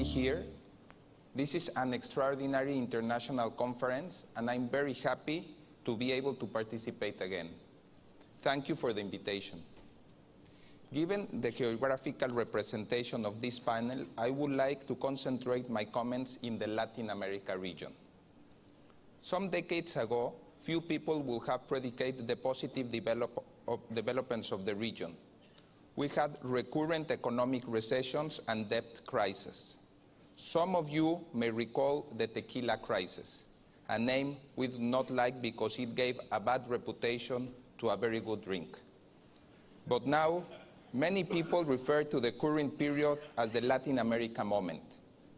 here. This is an extraordinary international conference, and I'm very happy to be able to participate again. Thank you for the invitation. Given the geographical representation of this panel, I would like to concentrate my comments in the Latin America region. Some decades ago, few people would have predicated the positive developments of the region. We had recurrent economic recessions and debt crises. Some of you may recall the tequila crisis, a name we do not like because it gave a bad reputation to a very good drink. But now, many people refer to the current period as the Latin America moment.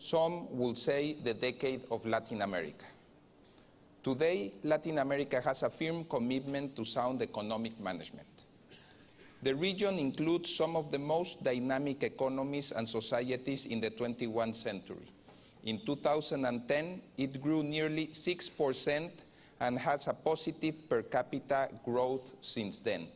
Some will say the decade of Latin America. Today, Latin America has a firm commitment to sound economic management. The region includes some of the most dynamic economies and societies in the 21st century. In 2010, it grew nearly 6% and has a positive per capita growth since then.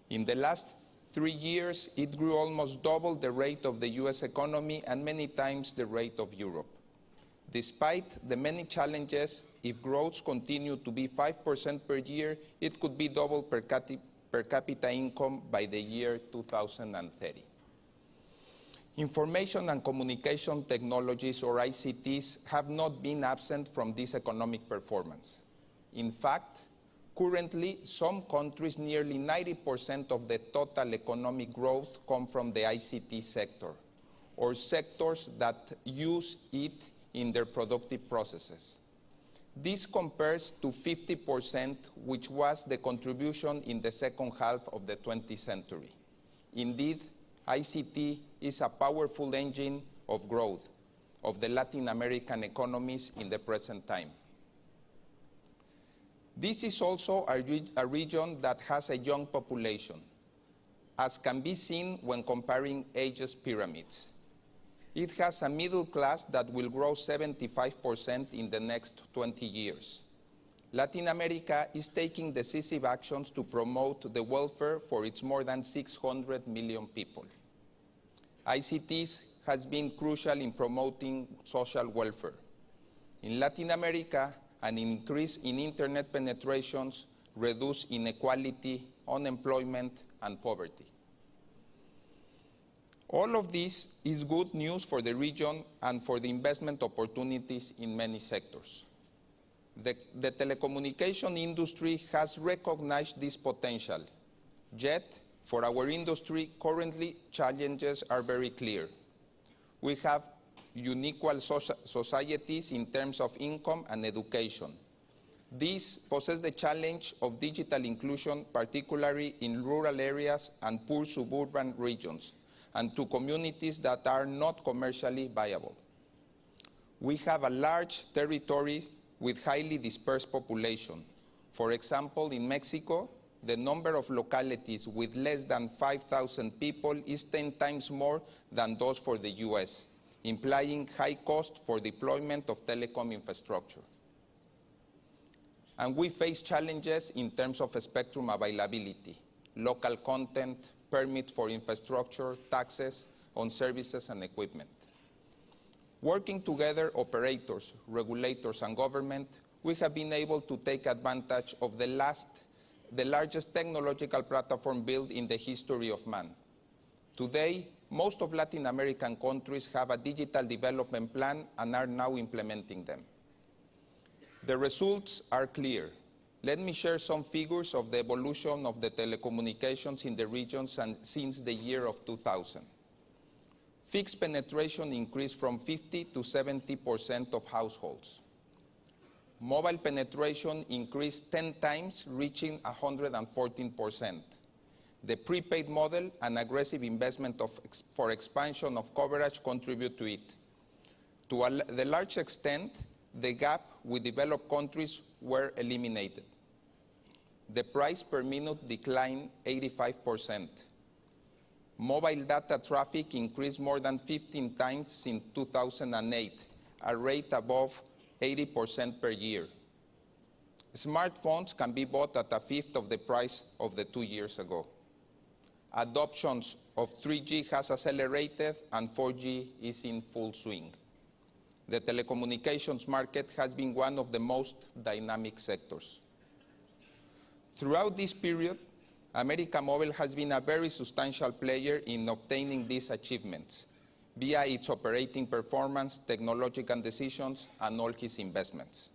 In the last 3 years, it grew almost double the rate of the US economy and many times the rate of Europe. Despite the many challenges, if growth continued to be 5% per year, it could be double per capita income by the year 2030. Information and communication technologies, or ICTs, have not been absent from this economic performance. In fact, currently, some countries, nearly 90% of the total economic growth come from the ICT sector, or sectors that use it in their productive processes. This compares to 50%, which was the contribution in the second half of the 20th century. Indeed, ICT is a powerful engine of growth of the Latin American economies in the present time. This is also a region that has a young population, as can be seen when comparing ages pyramids. It has a middle class that will grow 75% in the next 20 years. Latin America is taking decisive actions to promote the welfare for its more than 600 million people. ICTs has been crucial in promoting social welfare. In Latin America, an increase in internet penetrations reduce inequality, unemployment, and poverty. All of this is good news for the region and for the investment opportunities in many sectors. The telecommunication industry has recognized this potential. Yet, for our industry, currently challenges are very clear. We have unequal societies in terms of income and education. These possess the challenge of digital inclusion, particularly in rural areas and poor suburban regions, and to communities that are not commercially viable. We have a large territory with highly dispersed population. For example, in Mexico, the number of localities with less than 5,000 people is 10 times more than those for the US, implying high cost for deployment of telecom infrastructure. And we face challenges in terms of spectrum availability, local content, permits for infrastructure, taxes on services and equipment. Working together, operators, regulators, and government, we have been able to take advantage of the largest technological platform built in the history of man. Today, most of Latin American countries have a digital development plan and are now implementing them. The results are clear. Let me share some figures of the evolution of the telecommunications in the region since the year of 2000. Fixed penetration increased from 50 to 70% of households. Mobile penetration increased 10 times, reaching 114%. The prepaid model and aggressive investment for expansion of coverage contribute to it. To the large extent, the gap with developed countries were eliminated. The price per minute declined 85%. Mobile data traffic increased more than 15 times since 2008, a rate above 80% per year. Smartphones can be bought at a fifth of the price of the 2 years ago. Adoptions of 3G has accelerated and 4G is in full swing. The telecommunications market has been one of the most dynamic sectors. Throughout this period, America Movil has been a very substantial player in obtaining these achievements via its operating performance, technological decisions, and all its investments.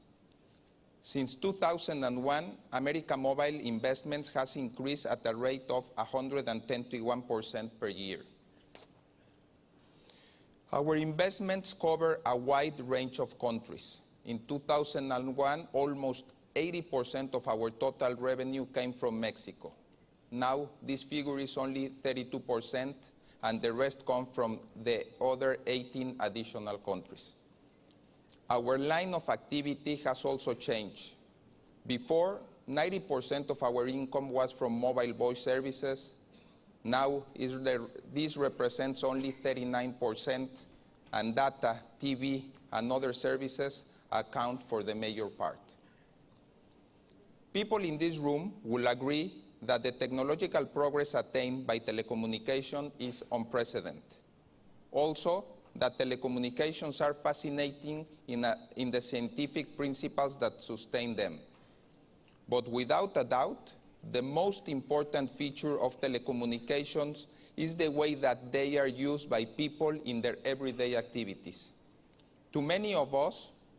Since 2001, America Movil investments has increased at a rate of 121% per year. Our investments cover a wide range of countries. In 2001, almost 80% of our total revenue came from Mexico. Now, this figure is only 32%, and the rest come from the other 18 additional countries. Our line of activity has also changed. Before, 90% of our income was from mobile voice services. Now, this represents only 39%, and data, TV, and other services account for the major part. People in this room will agree that the technological progress attained by telecommunication is unprecedented. Also, that telecommunications are fascinating in the scientific principles that sustain them. But without a doubt, the most important feature of telecommunications is the way that they are used by people in their everyday activities. To many of us,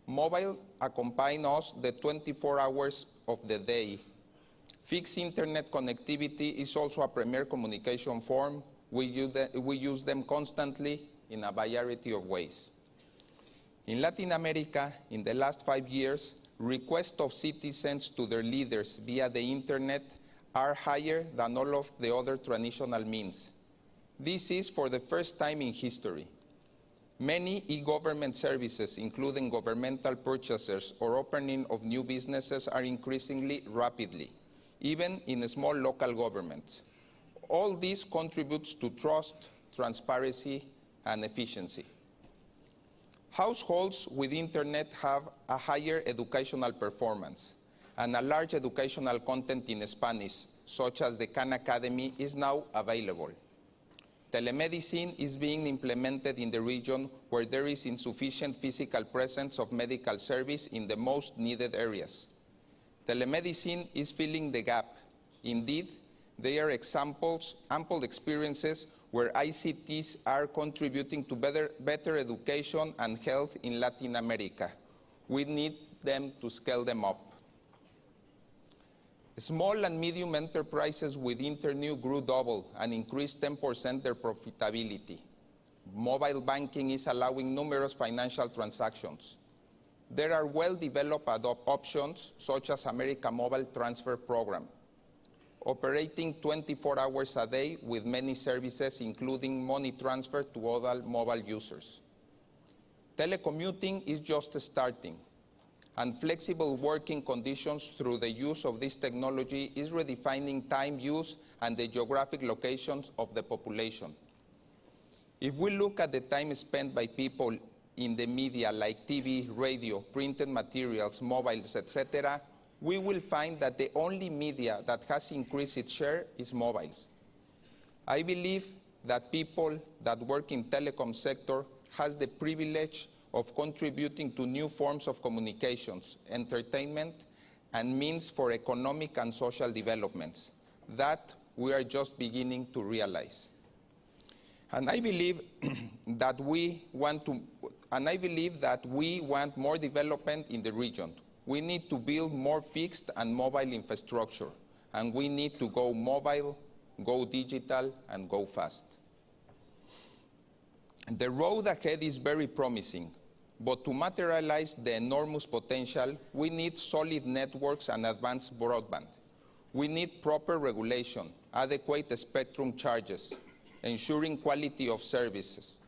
mobile accompanies us the 24 hours of the day. Fixed internet connectivity is also a premier communication form. We use them constantly in a variety of ways. In Latin America, in the last 5 years, requests of citizens to their leaders via the internet are higher than all of the other traditional means. This is for the first time in history. Many e-government services, including governmental purchases or opening of new businesses, are increasingly rapidly, even in small local governments. All this contributes to trust, transparency, and efficiency. Households with internet have a higher educational performance, and a large educational content in Spanish, such as the Khan Academy, is now available. Telemedicine is being implemented in the region where there is insufficient physical presence of medical service in the most needed areas. Telemedicine is filling the gap. Indeed, there are ample experiences where ICTs are contributing to better education and health in Latin America. We need them to scale them up. Small and medium enterprises with internet grew double and increased 10% their profitability. Mobile banking is allowing numerous financial transactions. There are well-developed options such as America Movil Transfer Program, operating 24 hours a day with many services, including money transfer to other mobile users. Telecommuting is just starting, and flexible working conditions through the use of this technology is redefining time use and the geographic locations of the population. If we look at the time spent by people in the media like TV, radio, printed materials, mobiles, etc., we will find that the only media that has increased its share is mobiles. I believe that people that work in telecom sector has the privilege of contributing to new forms of communications, entertainment, and means for economic and social developments that we are just beginning to realize. And I believe that we want more development in the region. We need to build more fixed and mobile infrastructure, and we need to go mobile, go digital, and go fast. The road ahead is very promising, but to materialize the enormous potential, we need solid networks and advanced broadband. We need proper regulation, adequate spectrum charges, ensuring quality of services,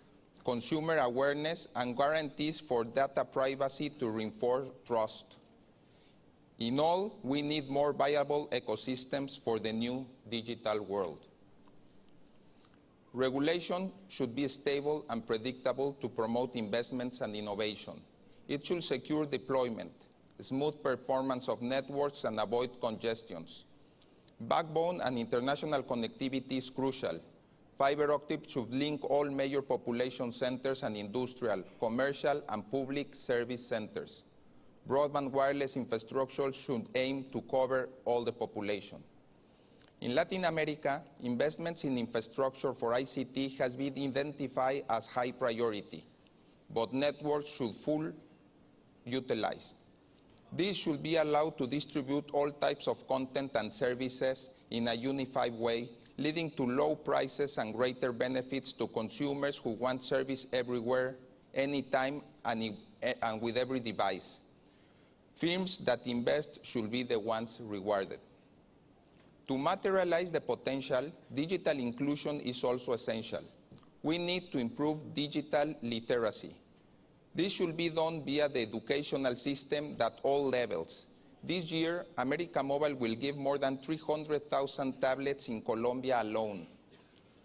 consumer awareness, and guarantees for data privacy to reinforce trust. In all, we need more viable ecosystems for the new digital world. Regulation should be stable and predictable to promote investments and innovation. It should secure deployment, smooth performance of networks, and avoid congestions. Backbone and international connectivity is crucial. Fiber optic should link all major population centers and industrial, commercial, and public service centers. Broadband wireless infrastructure should aim to cover all the population. In Latin America, investments in infrastructure for ICT has been identified as high priority, but networks should fully utilized. This should be allowed to distribute all types of content and services in a unified way, leading to low prices and greater benefits to consumers who want service everywhere, anytime, and with every device. Firms that invest should be the ones rewarded. To materialize the potential, digital inclusion is also essential. We need to improve digital literacy. This should be done via the educational system at all levels. This year, America Movil will give more than 300,000 tablets in Colombia alone.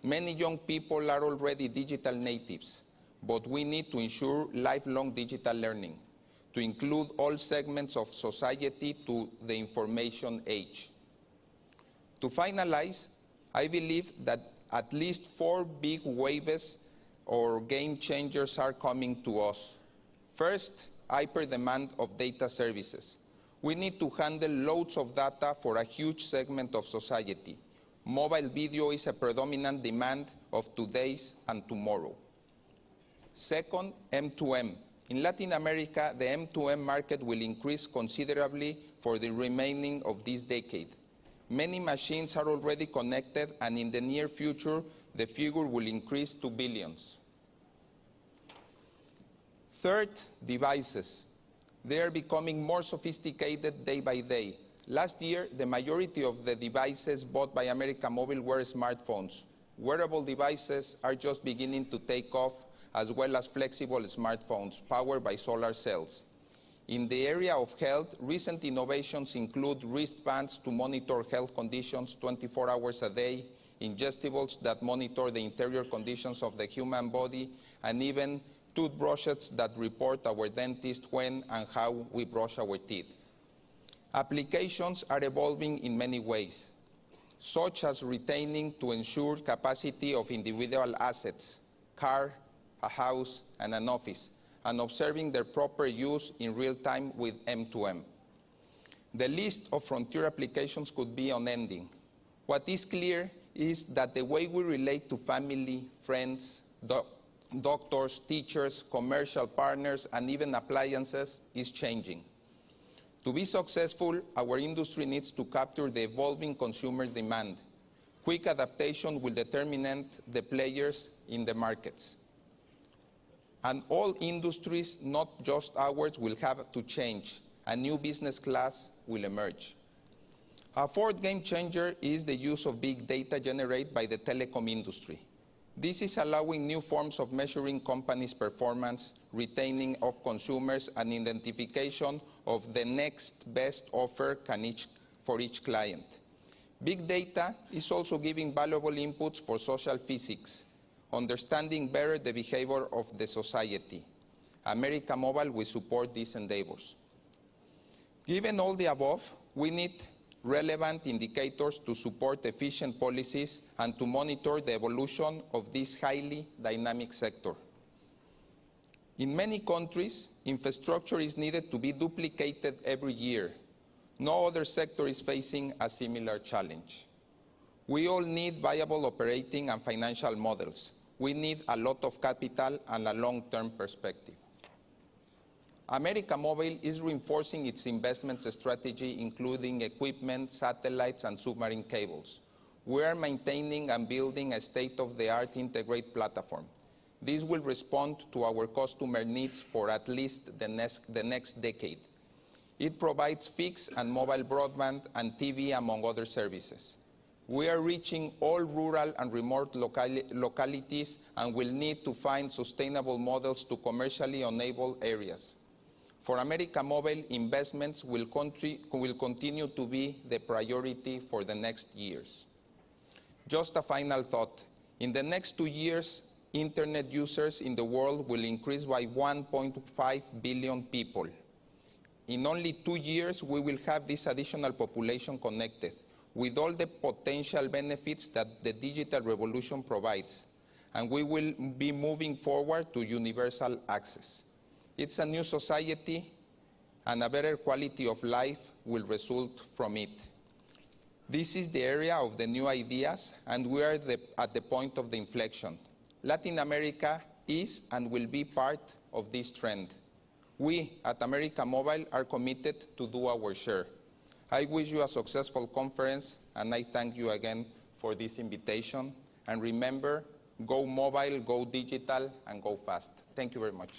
Many young people are already digital natives, but we need to ensure lifelong digital learning, to include all segments of society to the information age. To finalize, I believe that at least 4 big waves or game changers are coming to us. First, hyper-demand of data services. We need to handle loads of data for a huge segment of society. Mobile video is a predominant demand of today's and tomorrow. Second, M2M. In Latin America, the M2M market will increase considerably for the remaining of this decade. Many machines are already connected, and in the near future, the figure will increase to billions. Third, devices. They are becoming more sophisticated day by day. Last year, the majority of the devices bought by America Movil were smartphones. Wearable devices are just beginning to take off, as well as flexible smartphones powered by solar cells. In the area of health, recent innovations include wristbands to monitor health conditions 24 hours a day, ingestibles that monitor the interior conditions of the human body, and even toothbrushes that report our dentist when and how we brush our teeth. Applications are evolving in many ways, such as retaining to ensure capacity of individual assets, car, a house, and an office, and observing their proper use in real time with M2M. The list of frontier applications could be unending. What is clear is that the way we relate to family, friends, doctors, teachers, commercial partners, and even appliances is changing. To be successful, our industry needs to capture the evolving consumer demand. Quick adaptation will determine the players in the markets. And all industries, not just ours, will have to change. A new business class will emerge. A fourth game changer is the use of big data generated by the telecom industry. This is allowing new forms of measuring companies' performance, retaining of consumers, and identification of the next best offer for each client. Big data is also giving valuable inputs for social physics, understanding better the behavior of the society. America Movil will support these endeavors. Given all the above, we need relevant indicators to support efficient policies and to monitor the evolution of this highly dynamic sector. In many countries, infrastructure is needed to be duplicated every year. No other sector is facing a similar challenge. We all need viable operating and financial models. We need a lot of capital and a long-term perspective. America Movil is reinforcing its investment strategy, including equipment, satellites, and submarine cables. We are maintaining and building a state-of-the-art integrated platform. This will respond to our customer needs for at least the next decade. It provides fixed and mobile broadband and TV, among other services. We are reaching all rural and remote localities and will need to find sustainable models to commercially enable areas. For America Movil, investments will continue to be the priority for the next years. Just a final thought. In the next 2 years, Internet users in the world will increase by 1.5 billion people. In only 2 years, we will have this additional population connected. with all the potential benefits that the digital revolution provides, and we will be moving forward to universal access. It's a new society, and a better quality of life will result from it. This is the area of the new ideas, and we are at the point of the inflection. Latin America is and will be part of this trend. We at America Movil are committed to do our share. I wish you a successful conference, and I thank you again for this invitation. And remember, go mobile, go digital, and go fast. Thank you very much.